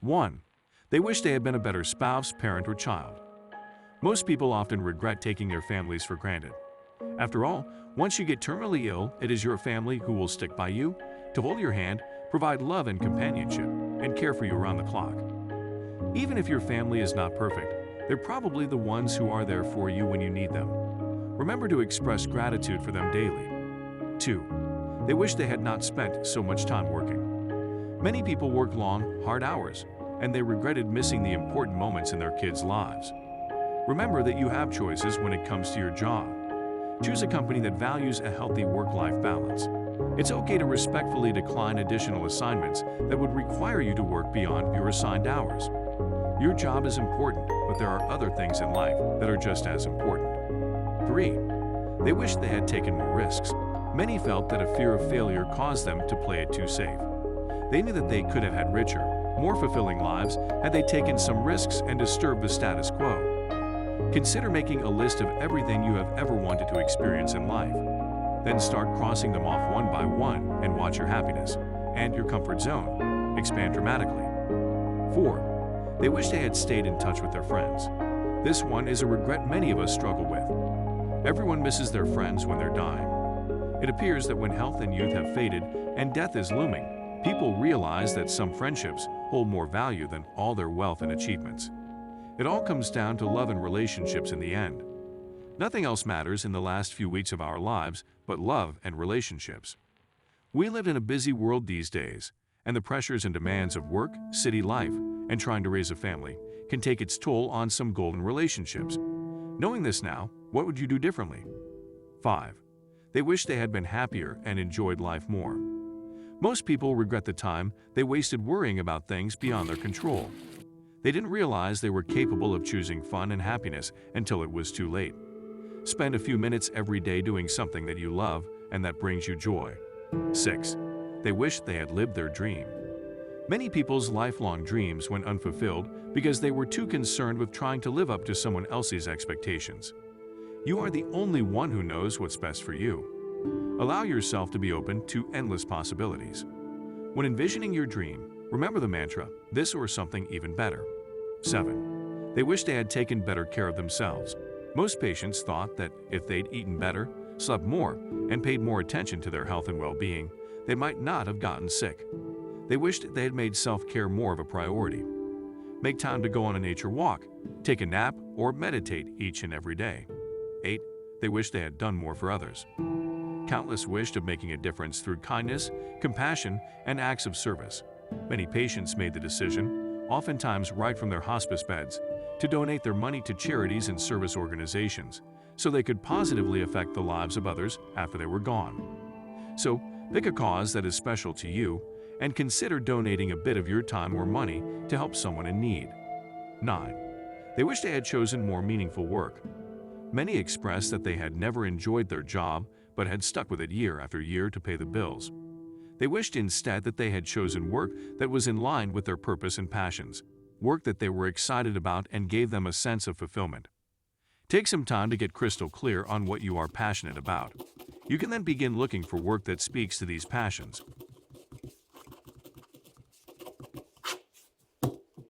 1. They wish they had been a better spouse, parent, or child. Most people often regret taking their families for granted. After all, once you get terminally ill, it is your family who will stick by you, to hold your hand, provide love and companionship, and care for you around the clock. Even if your family is not perfect, they're probably the ones who are there for you when you need them. Remember to express gratitude for them daily. 2. They wish they had not spent so much time working. Many people work long, hard hours, and they regretted missing the important moments in their kids' lives. Remember that you have choices when it comes to your job. Choose a company that values a healthy work-life balance. It's okay to respectfully decline additional assignments that would require you to work beyond your assigned hours. Your job is important, but there are other things in life that are just as important. 3. They wish they had taken more risks. Many felt that a fear of failure caused them to play it too safe. They knew that they could have had richer, more fulfilling lives had they taken some risks and disturbed the status quo. Consider making a list of everything you have ever wanted to experience in life. Then start crossing them off one by one and watch your happiness and your comfort zone expand dramatically. 4. They wish they had stayed in touch with their friends. This one is a regret many of us struggle with. Everyone misses their friends when they're dying. It appears that when health and youth have faded and death is looming, people realize that some friendships hold more value than all their wealth and achievements. It all comes down to love and relationships in the end. Nothing else matters in the last few weeks of our lives but love and relationships. We live in a busy world these days, and the pressures and demands of work, city life, and trying to raise a family can take its toll on some golden relationships. Knowing this now, what would you do differently? 5. They wish they had been happier and enjoyed life more. Most people regret the time they wasted worrying about things beyond their control. They didn't realize they were capable of choosing fun and happiness until it was too late. Spend a few minutes every day doing something that you love and that brings you joy. 6. They wish they had lived their dream. Many people's lifelong dreams went unfulfilled because they were too concerned with trying to live up to someone else's expectations. You are the only one who knows what's best for you. Allow yourself to be open to endless possibilities. When envisioning your dream, remember the mantra, this or something even better. 7. They wish they had taken better care of themselves. Most patients thought that if they'd eaten better, slept more, and paid more attention to their health and well-being, they might not have gotten sick. They wished they had made self-care more of a priority. Make time to go on a nature walk, take a nap, or meditate each and every day. 8. They wish they had done more for others. Countless wished of making a difference through kindness, compassion, and acts of service. Many patients made the decision, oftentimes right from their hospice beds, to donate their money to charities and service organizations so they could positively affect the lives of others after they were gone. So, pick a cause that is special to you and consider donating a bit of your time or money to help someone in need. 9. They wish they had chosen more meaningful work. Many expressed that they had never enjoyed their job but had stuck with it year after year to pay the bills. They wished instead that they had chosen work that was in line with their purpose and passions, work that they were excited about and gave them a sense of fulfillment. Take some time to get crystal clear on what you are passionate about. You can then begin looking for work that speaks to these passions.